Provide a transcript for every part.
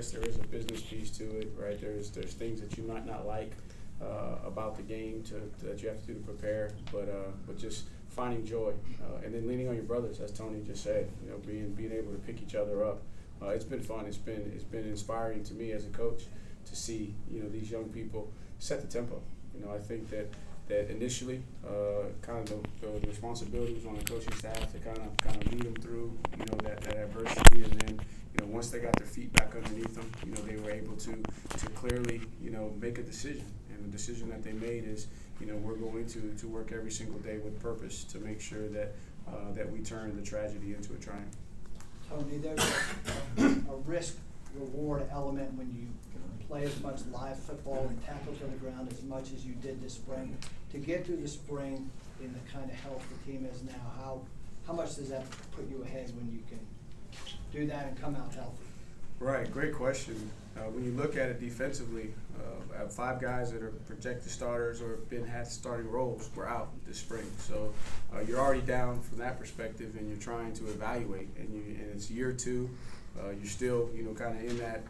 yes, there is a business piece to it, right? There's things that you might not like about the game that you have to do to prepare, but just finding joy and then leaning on your brothers, as Tony just said. Being able to pick each other up. It's been fun. It's been inspiring to me as a coach to see these young people set the tempo. I think that initially kind of the responsibility was on the coaching staff to kind of lead them through that adversity, and then once they got their feet back underneath them, they were able to clearly make a decision. And the decision that they made is we're going to work every single day with purpose to make sure that we turn the tragedy into a triumph. Tony, there's a risk-reward element when you play as much live football and tackle to the ground as much as you did this spring. To get through the spring in the kind of health the team is now, how much does that put you ahead when you can do that and come out healthy? Right, great question. When you look at it defensively, I have 5 guys that are projected starters or had starting roles were out this spring. So you're already down from that perspective, and you're trying to evaluate. And it's year 2. You're still, kind of in that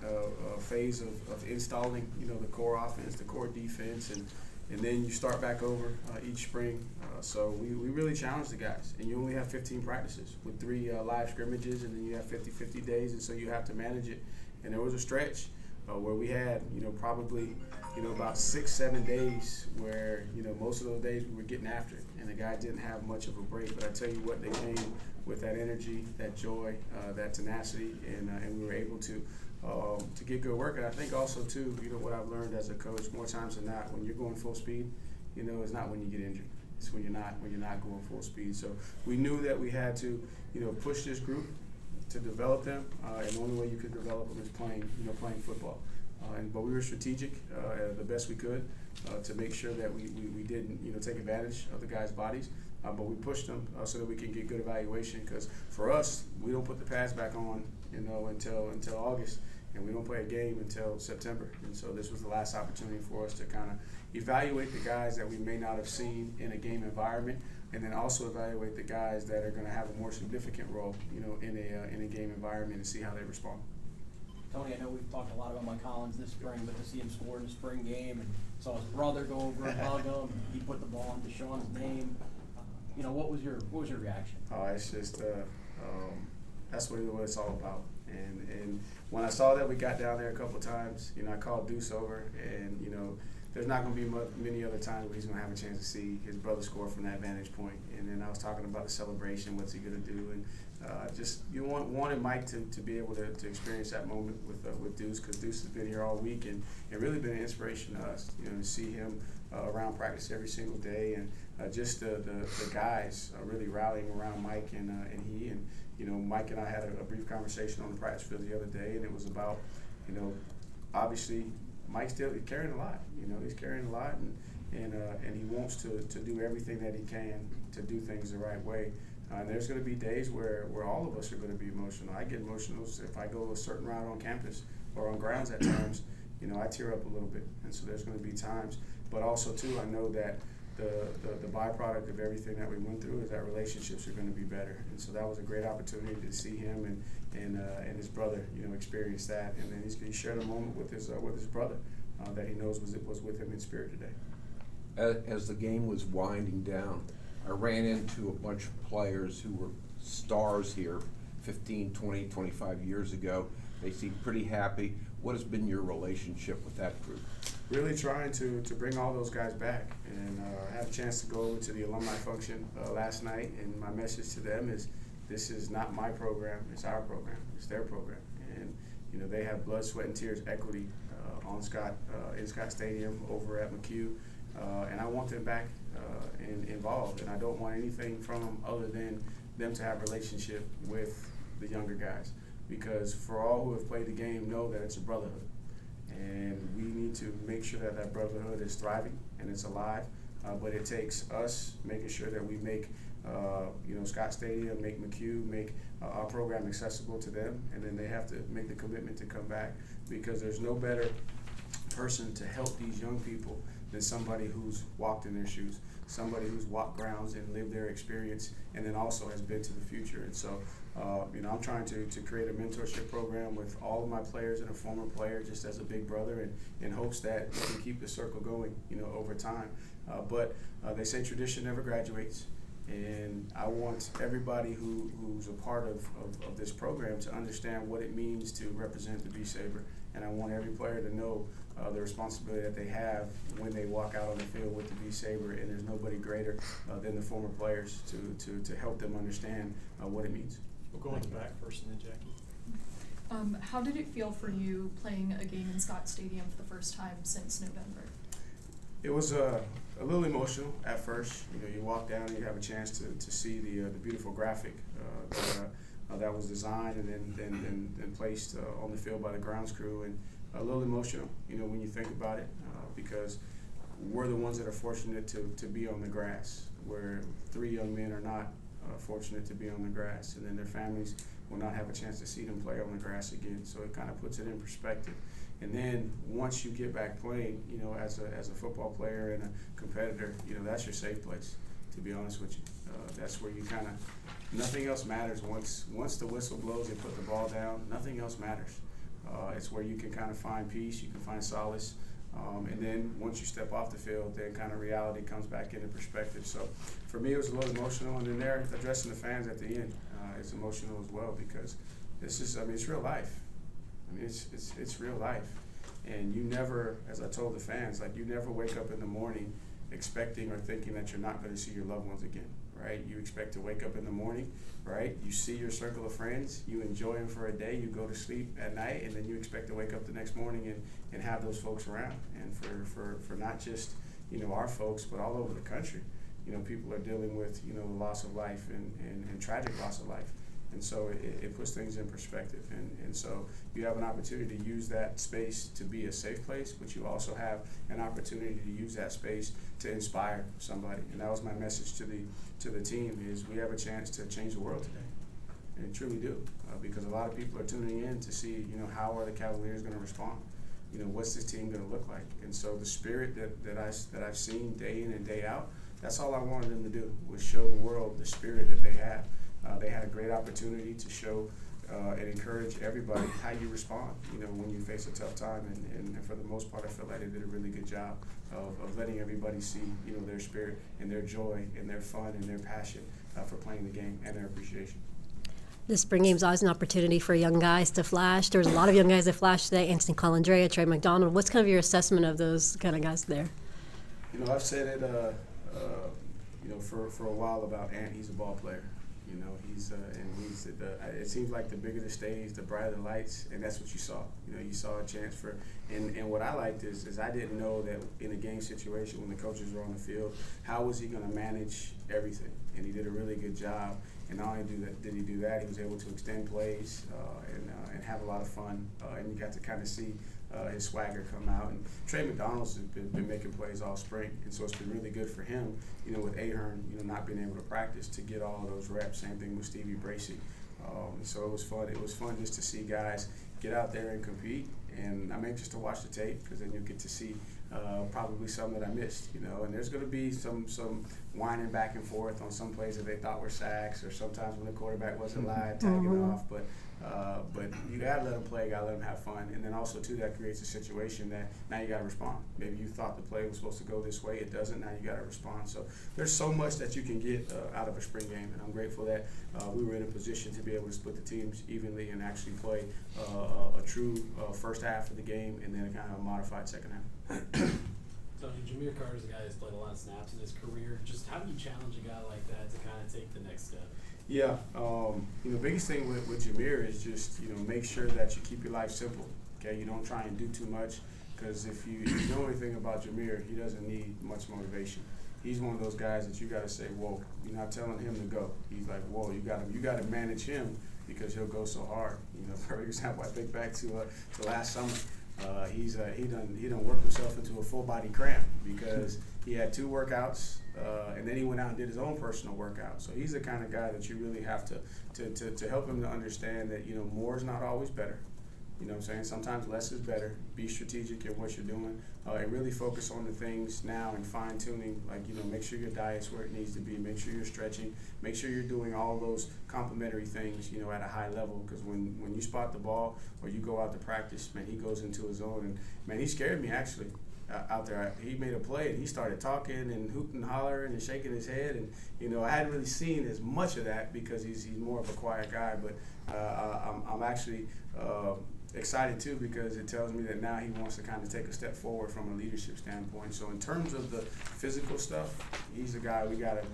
phase of installing, the core offense, the core defense, and then you start back over each spring. So we really challenge the guys. And you only have 15 practices with 3 live scrimmages, and then you have 50 days, and so you have to manage it. And there was a stretch where we had, probably, about 6-7 days where, most of those days we were getting after it, and the guy didn't have much of a break. But I tell you what, they came with that energy, that joy, that tenacity, and we were able to get good work. And I think also too, what I've learned as a coach more times than not, when you're going full speed, it's not when you get injured. It's when you're not going full speed. So we knew that we had to, push this group to develop them, and the only way you could develop them is playing football. But we were strategic the best we could to make sure that we didn't take advantage of the guys' bodies, but we pushed them so that we can get good evaluation. Because for us, we don't put the pads back on until August, and we don't play a game until September. And so this was the last opportunity for us to kind of evaluate the guys that we may not have seen in a game environment, and then also evaluate the guys that are going to have a more significant role, in a game environment, and see how they respond. Tony, I know we've talked a lot about Mike Collins this spring, but to see him score in the spring game and saw his brother go over and hug him, he put the ball into Sean's name. What was your reaction? Oh, it's just that's what it's all about. And when I saw that we got down there a couple of times, I called Deuce over, and there's not going to be many other times where he's going to have a chance to see his brother score from that vantage point. And then I was talking about the celebration, what's he going to do, and just wanted Mike to be able to experience that moment with Deuce, because Deuce has been here all week and really been an inspiration to us. To see him around practice every single day, and just the guys really rallying around Mike and he. And Mike and I had a brief conversation on the practice field the other day, and it was about obviously Mike's still carrying a lot. He's carrying a lot, and he wants to do everything that he can to do things the right way. And there's going to be days where all of us are going to be emotional. I get emotional if I go a certain route on campus or on grounds at times. I tear up a little bit, and so there's going to be times. But also too, I know that the byproduct of everything that we went through is that relationships are going to be better. And so that was a great opportunity to see him and his brother, experience that. And then he shared a moment with his brother that he knows was with him in spirit today. As the game was winding down, I ran into a bunch of players who were stars here 15, 20, 25 years ago. They seem pretty happy. What has been your relationship with that group? Really trying to bring all those guys back. And I had a chance to go over to the alumni function last night, and my message to them is, this is not my program, it's our program, it's their program. And they have blood, sweat, and tears equity in Scott Stadium over at McHugh, and I want them back and involved. And I don't want anything from them other than them to have a relationship with the younger guys, because for all who have played the game know that it's a brotherhood, and we need to make sure that brotherhood is thriving and it's alive. But it takes us making sure that we make Scott Stadium, make McHugh, make our program accessible to them, and then they have to make the commitment to come back, because there's no better person to help these young people than somebody who's walked in their shoes, somebody who's walked grounds and lived their experience, and then also has been to the future. And so I'm trying to create a mentorship program with all of my players and a former player, just as a big brother, and in hopes that we can keep the circle going, over time. But they say tradition never graduates, and I want everybody who's a part of this program to understand what it means to represent the B-Saber, and I want every player to know the responsibility that they have when they walk out on the field with the B-Saber, and there's nobody greater than the former players to help them understand what it means. We'll go in the back first and then Jackie. How did it feel for you playing a game in Scott Stadium for the first time since November? It was a little emotional at first. You walk down and you have a chance to see the beautiful graphic that was designed and then placed on the field by the grounds crew, and a little emotional, when you think about it, because we're the ones that are fortunate to be on the grass, where 3 young men are not fortunate to be on the grass, and then their families will not have a chance to see them play on the grass again. So it kind of puts it in perspective. And then once you get back playing, as a football player and a competitor, that's your safe place, to be honest with you. That's where you kind of, nothing else matters. Once the whistle blows and put the ball down, nothing else matters. It's where you can kind of find peace, you can find solace. And then once you step off the field, then kind of reality comes back into perspective. So for me, it was a little emotional, and then they're addressing the fans at the end. It's emotional as well, because this is, it's real life. It's real life. And you never, as I told the fans, you never wake up in the morning expecting or thinking that you're not going to see your loved ones again, right? You expect to wake up in the morning, right? You see your circle of friends, you enjoy them for a day, you go to sleep at night, and then you expect to wake up the next morning and have those folks around. And for not just, our folks, but all over the country, people are dealing with, the loss of life and tragic loss of life. And so it puts things in perspective. And so you have an opportunity to use that space to be a safe place, but you also have an opportunity to use that space to inspire somebody. And that was my message to the team, is we have a chance to change the world today. And truly do, because a lot of people are tuning in to see, how are the Cavaliers going to respond? What's this team going to look like? And so the spirit that I've seen day in and day out, that's all I wanted them to do, was show the world the spirit that they have. They had a great opportunity to show and encourage everybody how you respond, when you face a tough time. And for the most part, I feel like they did a really good job of letting everybody see, their spirit and their joy and their fun and their passion for playing the game and their appreciation. The spring game is always an opportunity for young guys to flash. There was a lot of young guys that flashed today. Anthony Colandrea, Trey McDonald. What's kind of your assessment of those kind of guys there? I've said it, for a while about Ant. He's a ball player. It seems like the bigger the stage, the brighter the lights, and that's what you saw. You saw a chance for, and what I liked is I didn't know that in a game situation when the coaches were on the field, how was he going to manage everything? And he did a really good job. And not only did he do that, he was able to extend plays and have a lot of fun. And you got to kind of see his swagger come out. And Trey McDonald's been making plays all spring, and so it's been really good for him, with Ahern, not being able to practice, to get all of those reps. Same thing with Stevie Bracey. So it was fun. It was fun just to see guys get out there and compete. And I'm anxious to watch the tape, because then you'll get to see probably some that I missed, And there's going to be some whining back and forth on some plays that they thought were sacks, or sometimes when the quarterback wasn't live, tagging off. But you gotta let them play, gotta let them have fun, and then also too, that creates a situation that now you gotta respond. Maybe you thought the play was supposed to go this way, it doesn't. Now you gotta respond. So there's so much that you can get out of a spring game, and I'm grateful that we were in a position to be able to split the teams evenly and actually play a true first half of the game, and then a kind of a modified second half. Tony, Jameer Carter's a guy who's played a lot of snaps in his career. Just how do you challenge a guy like that to kind of take the next step? Yeah, biggest thing with Jameer is just, make sure that you keep your life simple, okay? You don't try and do too much, because if you know anything about Jameer, he doesn't need much motivation. He's one of those guys that you got to say, whoa, you're not telling him to go. He's like, whoa, you got to manage him, because he'll go so hard. For example, I think back to last summer. He done worked himself into a full body cramp, because he had 2 workouts, and then he went out and did his own personal workout. So he's the kind of guy that you really have to help him to understand that more is not always better. You know what I'm saying? Sometimes less is better. Be strategic in what you're doing, and really focus on the things now and fine tuning. Like, you know, make sure your diet's where it needs to be. Make sure you're stretching. Make sure you're doing all those complementary things, you know, at a high level. Because when you spot the ball or you go out to practice, man, he goes into his zone, and man, he scared me actually. Out there, he made a play and he started talking and hooting and hollering and shaking his head, and you know, I hadn't really seen as much of that because he's more of a quiet guy. But I'm actually excited too, because it tells me that now he wants to kind of take a step forward from a leadership standpoint. So in terms of the physical stuff, he's the guy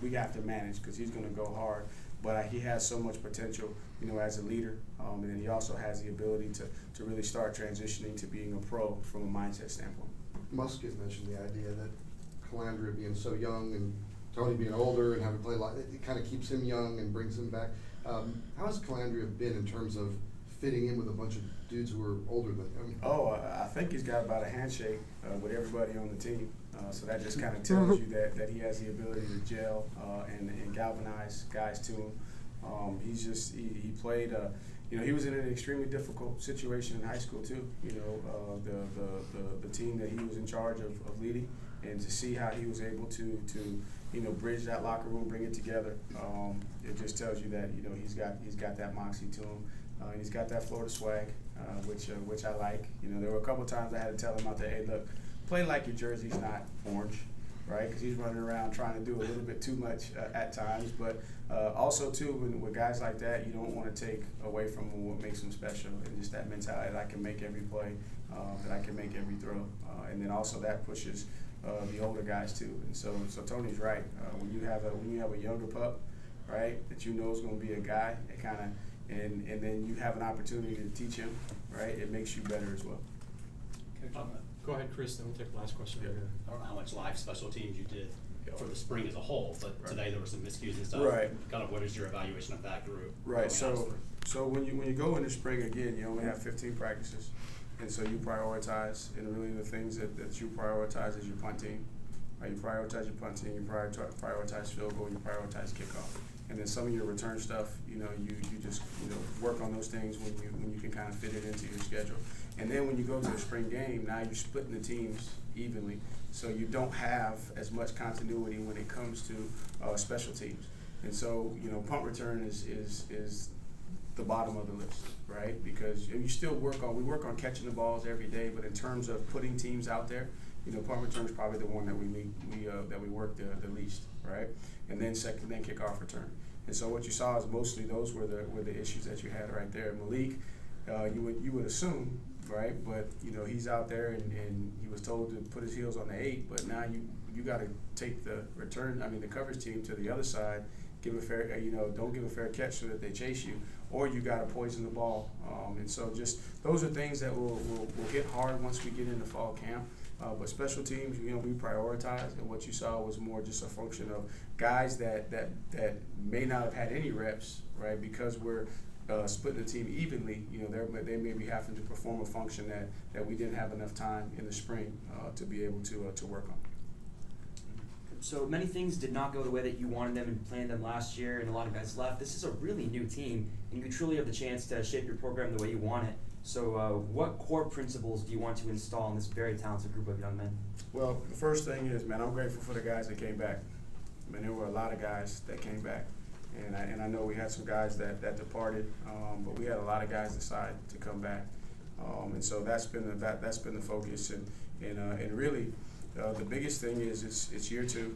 we have to manage, because he's going to go hard. But he has so much potential, you know, as a leader, and then he also has the ability to really start transitioning to being a pro from a mindset standpoint. Musket mentioned the idea that Calandria being so young and Tony being older and having played a lot, it kind of keeps him young and brings him back. How has Calandria been in terms of fitting in with a bunch of dudes who are older than him? I think he's got about a handshake with everybody on the team. So that just kind of tells you that he has the ability to gel and galvanize guys to him. He played. You know, he was in an extremely difficult situation in high school too. You know, the team that he was in charge of leading, and to see how he was able to you know, bridge that locker room, bring it together. It just tells you that, you know, he's got that moxie to him. And he's got that Florida swag, which I like. You know, there were a couple of times I had to tell him out there, hey, look, play like your jersey's not orange, right? Because he's running around trying to do a little bit too much at times. But also, too, with guys like that, you don't want to take away from what makes them special, and just that mentality that I can make every play, that I can make every throw. And then also that pushes the older guys, too. And so Tony's right. When you have a younger pup, right, that you know is going to be a guy, it kind of, and then you have an opportunity to teach him, right, it makes you better as well. Go ahead, Chris, then we'll take the last question right here. I don't know how much live special teams you did for the spring as a whole, but Right. today there were some miscues and stuff. Right. Kind of what is your evaluation of that group? Right. going out? So when you go into spring, again, you only have 15 practices, and so you prioritize, and really the things that you prioritize is your punt team. Right? You prioritize your punt team, you prioritize field goal, you prioritize kickoff, and then some of your return stuff, you know, you just, you know, work on those things when you can kind of fit it into your schedule. And then when you go to the spring game, now you're splitting the teams evenly, so you don't have as much continuity when it comes to special teams. And so, you know, punt return is the bottom of the list, right? Because we work on catching the balls every day, but in terms of putting teams out there, you know, punt return is probably the one that we work the least, right? And then then kickoff return. And so what you saw is mostly those were the issues that you had right there. Malik, you would assume, right? But you know, he's out there and he was told to put his heels on the 8, but now you got to take the coverage team to the other side, give a fair, don't give a fair catch so that they chase you, or you got to poison the ball. And so just those are things that will hit hard once we get into fall camp. But special teams, you know, we prioritize, and what you saw was more just a function of guys that may not have had any reps, right? Because we're splitting the team evenly, you know, they may be having to perform a function that we didn't have enough time in the spring to be able to work on. So many things did not go the way that you wanted them and planned them last year, and a lot of guys left. This is a really new team, and you truly have the chance to shape your program the way you want it. So what core principles do you want to install in this very talented group of young men? Well, the first thing is, man, I'm grateful for the guys that came back. I mean, there were a lot of guys that came back. And I know we had some guys that departed, but we had a lot of guys decide to come back. And so that's been the focus. And really, the biggest thing is it's year 2.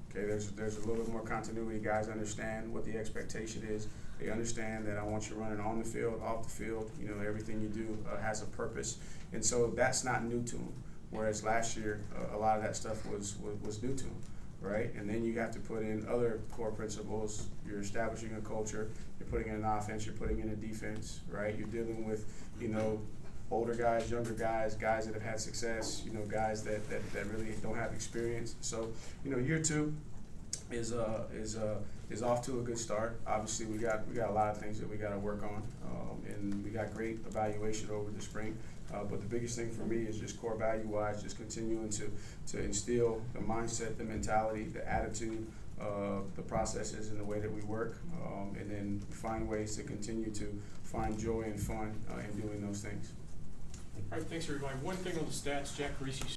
Okay, there's a little bit more continuity. Guys understand what the expectation is. They understand that I want you running on the field, off the field. You know, everything you do has a purpose, and so that's not new to them. Whereas last year, a lot of that stuff was new to them, right? And then you have to put in other core principles. You're establishing a culture. You're putting in an offense. You're putting in a defense, right? You're dealing with, you know, older guys, younger guys, guys that have had success. You know, guys that really don't have experience. So, you know, year 2 is off to a good start. Obviously, we got a lot of things that we got to work on, and we got great evaluation over the spring. But the biggest thing for me is just core value-wise, just continuing to instill the mindset, the mentality, the attitude, the processes, and the way that we work, and then find ways to continue to find joy and fun in doing those things. All right, thanks everybody. One thing on the stats, Jack Parisi